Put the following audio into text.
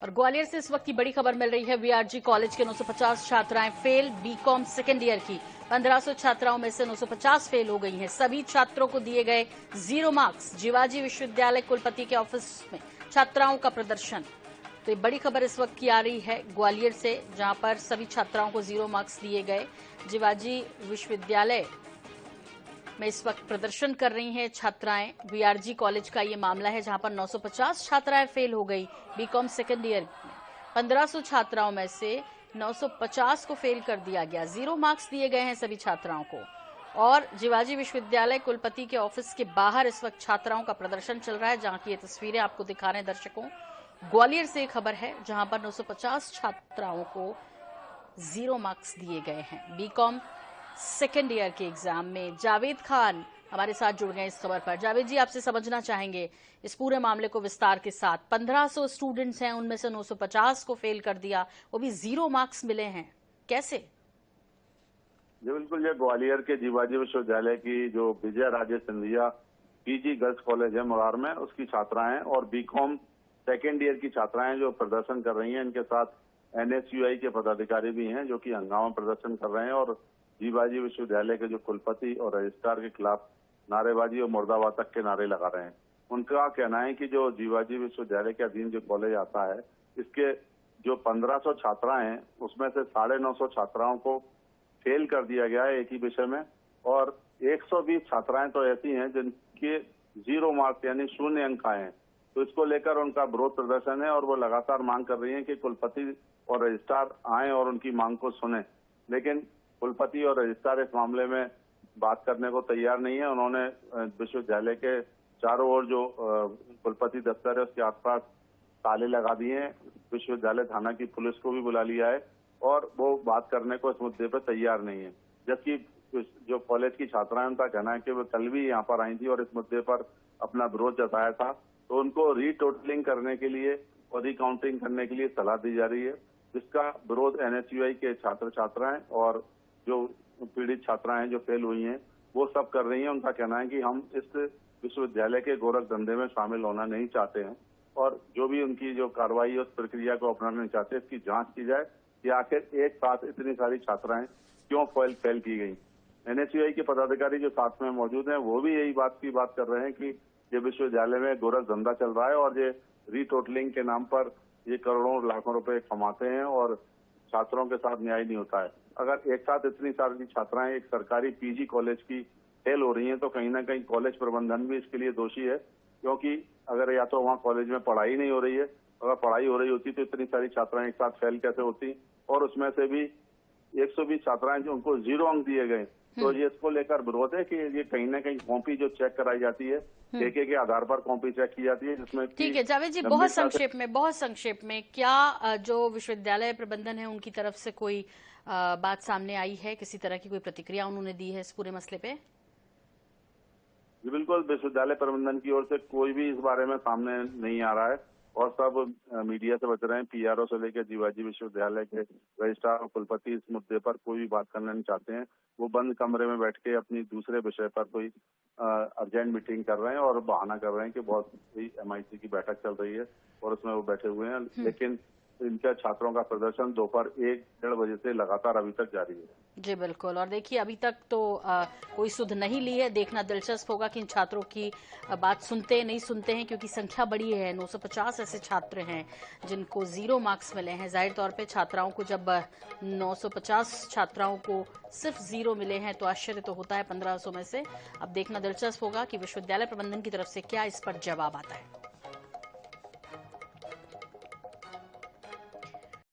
और ग्वालियर से इस वक्त की बड़ी खबर मिल रही है। वीआरजी कॉलेज के 950 छात्राएं फेल। बीकॉम सेकेंड ईयर की 1500 छात्राओं में से 950 फेल हो गई हैं। सभी छात्रों को दिए गए 0 मार्क्स। जीवाजी विश्वविद्यालय कुलपति के ऑफिस में छात्राओं का प्रदर्शन। तो ये बड़ी खबर इस वक्त की आ रही है ग्वालियर से, जहां पर सभी छात्राओं को 0 मार्क्स दिए गए। जीवाजी विश्वविद्यालय में इस वक्त प्रदर्शन कर रही हैं छात्राएं। वीआरजी कॉलेज का ये मामला है, जहां पर 950 छात्राएं फेल हो गई। बीकॉम सेकेंड ईयर में 1500 छात्राओं में से 950 को फेल कर दिया गया। 0 मार्क्स दिए गए हैं सभी छात्राओं को। और जीवाजी विश्वविद्यालय कुलपति के ऑफिस के बाहर इस वक्त छात्राओं का प्रदर्शन चल रहा है, जहां की ये तस्वीरें आपको दिखा रहे हैं दर्शकों। ग्वालियर से खबर है, जहां पर 950 छात्राओं को 0 मार्क्स दिए गए हैं बीकॉम सेकेंड ईयर के एग्जाम में। जावेद खान हमारे साथ जुड़ गए इस खबर पर। जावेद जी, आपसे समझना चाहेंगे इस पूरे मामले को विस्तार के साथ। 1500 स्टूडेंट्स हैं, उनमें से 950 को फेल कर दिया, वो भी 0 मार्क्स मिले हैं, कैसे? जी बिल्कुल, ये ग्वालियर के जीवाजी विश्वविद्यालय की जो विजय Raje Scindia PG girls college है मुरार में, उसकी छात्राएं और बीकॉम सेकेंड ईयर की छात्राएं जो प्रदर्शन कर रही हैं। इनके साथ एनएसयूआई के पदाधिकारी भी हैं जो कि हंगामा प्रदर्शन कर रहे हैं और जीवाजी विश्वविद्यालय के जो कुलपति और रजिस्ट्रार के खिलाफ नारेबाजी और मुर्दाबाद तक के नारे लगा रहे हैं। उनका कहना है कि जो जीवाजी विश्वविद्यालय के अधीन जो कॉलेज आता है, इसके जो 1500 छात्राएं हैं उसमें से 950 छात्राओं को फेल कर दिया गया है एक ही विषय में, और 120 छात्राएं तो ऐसी हैं जिनके 0 मार्क्स यानी 0 अंक आए हैं। तो इसको लेकर उनका विरोध प्रदर्शन है और वो लगातार मांग कर रही है कि कुलपति और रजिस्ट्रार आए और उनकी मांग को सुने। लेकिन कुलपति और रजिस्ट्रार इस मामले में बात करने को तैयार नहीं है। उन्होंने विश्वविद्यालय के चारों ओर जो कुलपति दफ्तर है उसके आसपास ताले लगा दिए हैं। विश्वविद्यालय थाना की पुलिस को भी बुला लिया है और वो बात करने को इस मुद्दे पर तैयार नहीं है। जबकि जो कॉलेज की छात्राएं, उनका कहना है कि वो कल भी यहाँ पर आई थी और इस मुद्दे पर अपना विरोध जताया था। तो उनको रीटोटलिंग करने के लिए और रिकाउंटिंग करने के लिए सलाह दी जा रही है, जिसका विरोध एनएसयूआई के छात्र छात्राएं और जो पीड़ित छात्राएं जो फेल हुई हैं वो सब कर रही हैं। उनका कहना है कि हम इस विश्वविद्यालय के गोरख धंधे में शामिल होना नहीं चाहते हैं और जो भी उनकी जो कार्रवाई है उस प्रक्रिया को अपनाना नहीं चाहते। इसकी जांच की जाए कि आखिर एक साथ इतनी सारी छात्राएं क्यों फेल की गई। एनएसयूआई के पदाधिकारी जो साथ में मौजूद हैं वो भी यही बात कर रहे हैं कि ये विश्वविद्यालय में गोरख धंधा चल रहा है और ये रीटोटलिंग के नाम पर ये करोड़ों लाखों रुपए कमाते हैं और छात्रों के साथ न्याय नहीं होता है। अगर एक साथ इतनी सारी छात्राएं एक सरकारी पीजी कॉलेज की फेल हो रही हैं तो कहीं ना कहीं कॉलेज प्रबंधन भी इसके लिए दोषी है, क्योंकि अगर या तो वहाँ कॉलेज में पढ़ाई नहीं हो रही है, अगर पढ़ाई हो रही होती तो इतनी सारी छात्राएं एक साथ फेल कैसे होती, और उसमें से भी 120 छात्राएं जो उनको 0 अंक दिए गए। तो ये इसको लेकर विरोध है कि ये कहीं ना कहीं कॉपी जो चेक कराई जाती है, ठेके के आधार पर कॉपी चेक की जाती है, जिसमें ठीक है जावेद जी, बहुत संक्षेप में क्या जो विश्वविद्यालय प्रबंधन है उनकी तरफ से कोई बात सामने आई है, किसी तरह की कोई प्रतिक्रिया उन्होंने दी है इस पूरे मसले पे? जी बिल्कुल, विश्वविद्यालय प्रबंधन की ओर से कोई भी इस बारे में सामने नहीं आ रहा है और सब मीडिया से बच रहे हैं। पीआरओ से लेकर जीवाजी विश्वविद्यालय के रजिस्ट्रार और कुलपति इस मुद्दे पर कोई भी बात करना नहीं चाहते हैं। वो बंद कमरे में बैठ के अपनी दूसरे विषय पर कोई अर्जेंट मीटिंग कर रहे हैं और बहाना कर रहे हैं कि बहुत ही एमआईसी की बैठक चल रही है और उसमें वो बैठे हुए हैं। लेकिन इनके छात्रों का प्रदर्शन दोपहर 1-1:30 बजे से लगातार अभी तक जारी है। जी बिल्कुल, और देखिए अभी तक तो कोई सुध नहीं ली है। देखना दिलचस्प होगा कि इन छात्रों की बात सुनते नहीं सुनते हैं, क्योंकि संख्या बड़ी है। 950 ऐसे छात्र हैं जिनको 0 मार्क्स मिले हैं। जाहिर तौर पे छात्राओं को जब 950 छात्राओं को सिर्फ 0 मिले हैं तो आश्चर्य तो होता है 1500 में से। अब देखना दिलचस्प होगा कि विश्वविद्यालय प्रबंधन की तरफ से क्या इस पर जवाब आता है।